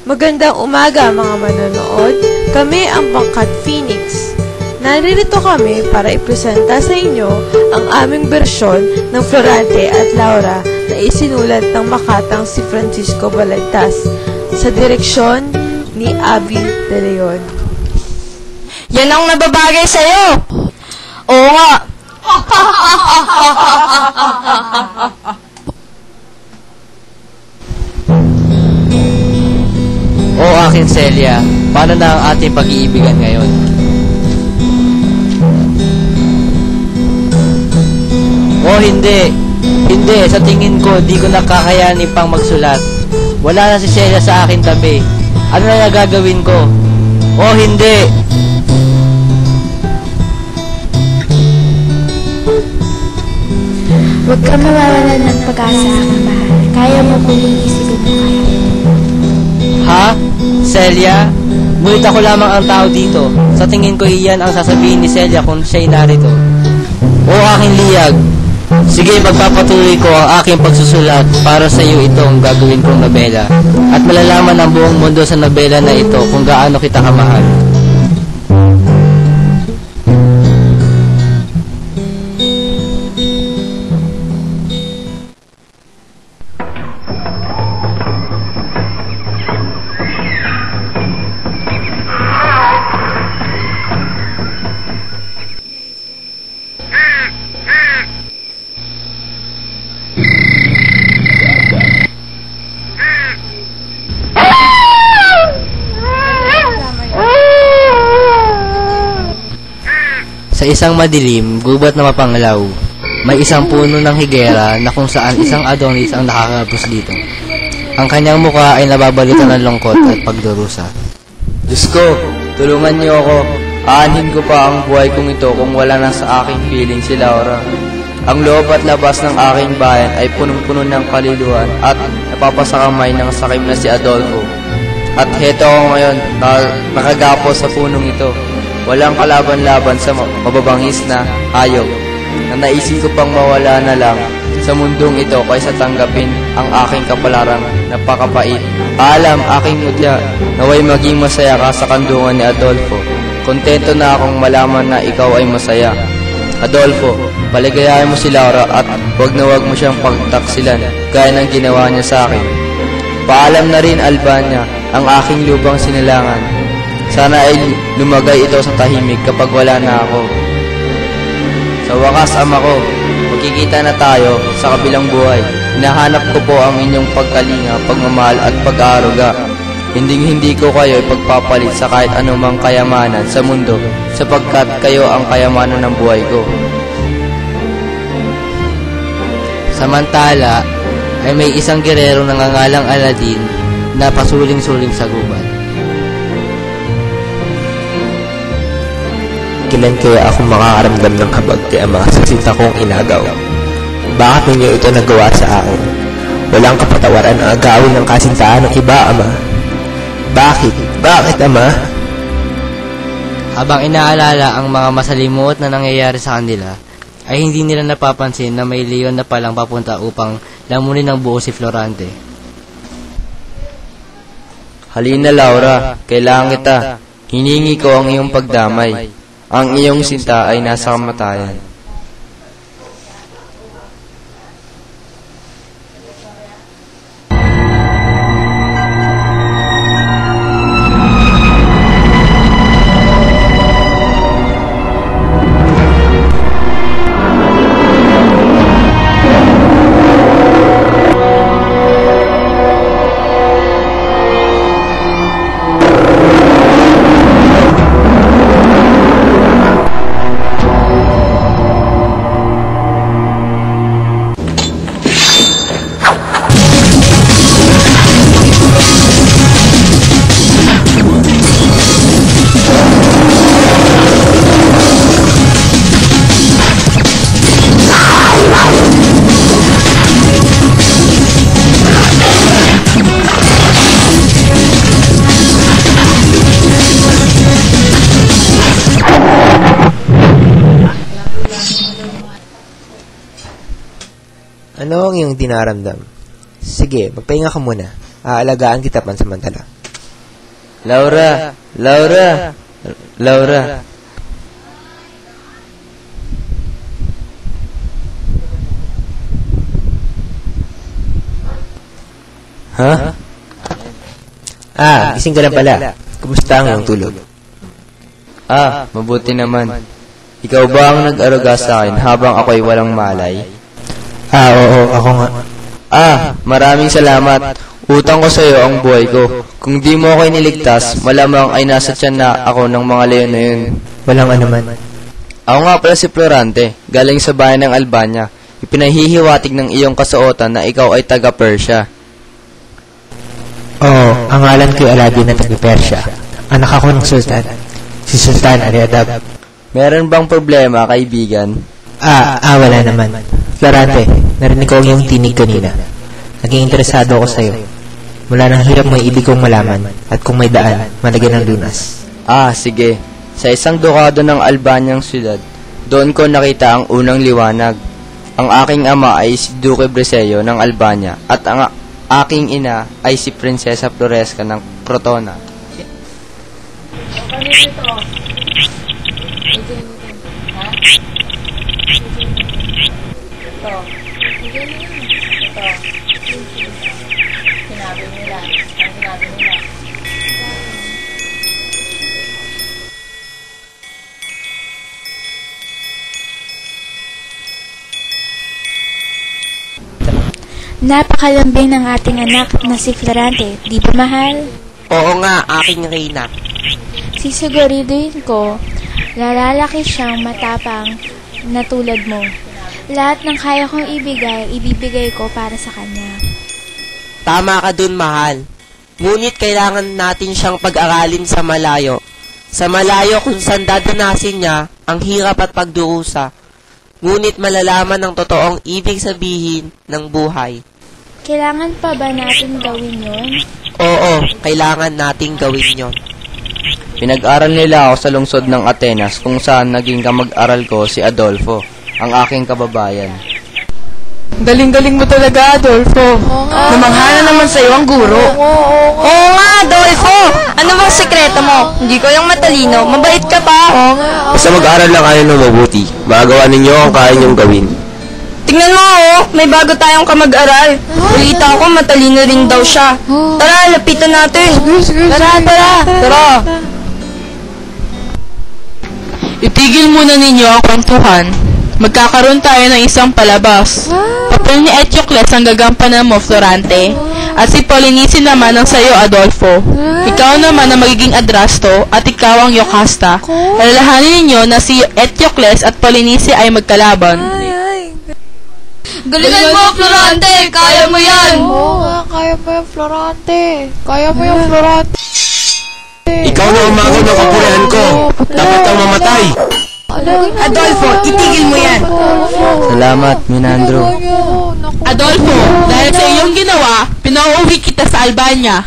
Magandang umaga mga manonood. Kami ang Pangkat Phoenix. Naririto kami para ipresenta sa inyo ang aming bersyon ng Florante at Laura na isinulat ng makatang si Francisco Balagtas sa direksyon ni Abby De Leon. Yan ang nababagay sa'yo! Oo nga! Oo, akin Celia, paano na ang ating pag-iibigan ngayon? Oh, hindi. Hindi, sa tingin ko, di ko nakakayanin pang magsulat. Wala na si Celia sa akin tabi. Ano na gagawin ko? Oh, hindi. Huwag ka mawawalan ng pag-asa, aking mahal. Kaya mo muling isipin mo kaya. Ha? Celia? Ngunit ako lamang ang tao dito. Sa tingin ko iyan ang sasabihin ni Celia kung siya'y narito. Oo, aking liyag. Sige, magpapatuloy ko ang aking pagsusulat para sa iyo itong gagawin kong nobela. At malalaman ng buong mundo sa nobela na ito kung gaano kita kamahal. Sa isang madilim, gubat na mapanglaw, may isang puno ng higera na kung saan isang Adonis ang nakakapos dito. Ang kanyang mukha ay nababalitan ng lungkot at pagdurusa. Diyos ko, tulungan niyo ako. Aanhin ko pa ang buhay kong ito kung wala na sa aking feeling si Laura. Ang loob at labas ng aking bayan ay punong-puno ng kaluluwan at napapasakamay ng sakim na si Adolfo. At heto ako ngayon, nakagapo sa punong ito. Walang kalaban-laban sa mababangis na hayop na naisip ko pang mawala na lang sa mundong ito kaysa tanggapin ang aking kapalarang napakapait. Alam, aking mutya, naway maging masaya ka sa kandungan ni Adolfo. Kontento na akong malaman na ikaw ay masaya. Adolfo, paligayahin mo si Laura at wag na wag mo siyang pagtaksilan gaya ng ginawa niya sa akin. Paalam na rin, Albania, ang aking lubang sinilangan. Sana ay lumagay ito sa tahimik kapag wala na ako. Sa wakas, ama ko, magkikita na tayo sa kabilang buhay. Hinahanap ko po ang inyong pagkalinga, pagmamahal at pag-aaruga. Hindi ko kayo ipagpapalit sa kahit anumang kayamanan sa mundo sapagkat kayo ang kayamanan ng buhay ko. Samantala, ay may isang gerero na nangangalang Aladdin na pasuling-suling sa gubat. Kailan kaya ako makakaramdam ng habag kay ama sa sinta kong inagaw? Bakit ninyo ito nagawa sa akin? Walang kapatawaran ang agawin ng kasintahan ng iba, ama. Bakit? Bakit, ama? Habang inaalala ang mga masalimuot na nangyayari sa kanila, ay hindi nila napapansin na may leon na palang papunta upang lamunin ng buo si Florante. Halina, Laura, kailangan kita. Hiningi ko ang iyong pagdamay. Ang iyong sinta ay nasa kamatayan. Ano ang iyong dinaramdam? Sige, magpahinga ka muna. Aalagaan kita pansamantala. Laura! Laura! Laura! Ha? Gising ka lang pala. Kumusta ang iyong tulog? Mabuti naman. Ikaw ba ang nag-aruga sa akin habang ako'y walang malay? Oo, ako nga. Maraming salamat. Utang ko sa iyo ang buhay ko. Kung di mo ako iniligtas, malamang ay nasa tiyan na ako ng mga leon na yun. Walang anuman. Ako nga pala si Florante, galing sa bayan ng Albania. Ipinahihiwatig ng iyong kasuotan na ikaw ay taga-Persia. Oo, ang ngalan ko'y Aladdin ng taga-Persya. Anak ako ng Sultan. Si Sultan Ariadab. Meron bang problema, kaibigan? Wala naman. Florante, narinig ko ang iyong tinig kanina. Naging interesado ako sa'yo. Mula ng hirap mo ibig kong malaman at kung may daan, malagyan ng lunas. Sige. Sa isang dukado ng Albanyang siyudad, doon ko nakita ang unang liwanag. Ang aking ama ay si Duque Briseyo ng Albania at ang aking ina ay si Prinsesa Floresca ng Crotona. Napakalambing ng ating anak na si Florante, di ba mahal? Oo nga, aking Reyna. Sisiguriduhin ko, lalaki siyang matapang na tulad mo. Lahat ng kaya kong ibibigay ko para sa kanya. Tama ka dun, mahal. Ngunit kailangan natin siyang pag-aralin sa malayo. Sa malayo kung saan dadanasin niya ang hirap at pagdurusa. Ngunit malalaman ang totoong ibig sabihin ng buhay. Kailangan pa ba natin gawin yun? Oo, kailangan nating gawin yon. Pinag-aral nila ako sa lungsod ng Atenas kung saan naging kamag-aral ko si Adolfo, ang aking kababayan. Galing-galing mo talaga, Adolfo. Namanghala naman sa'yo ang guro. Oo nga, Adolfo! Ano bang sekreto mo? Hindi ko yung matalino. Mabait ka pa. Basta mag-aral lang kayo ng mabuti. Magagawa ninyo ang kaya niyong gawin. Tingnan mo, may bago tayong kamag-aral. Balita ko, matalino rin daw siya. Tara, lapitan natin. Tara. Itigil muna ninyo ang kwentuhan. Magkakaroon tayo ng isang palabas. Papel ni Eteocles ang gagampanan mo, Florante. At si Polinice naman ang sayo, Adolfo. Ikaw naman ang magiging Adrasto at ikaw ang Yocasta. Alalahanin ninyo na si Eteocles at Polinice ay magkalaban. Galingan mo, Florante! Kaya mo yan! Oo nga, kaya mo yung Florante. Kaya mo yung Florante. Ikaw na umangaw ng kapurihan ko. Dapat kang mamatay. Adolfo, itigil mo yan! Salamat, Minandro. Adolfo, dahil sa iyong ginawa, pinauuwi kita sa Albania.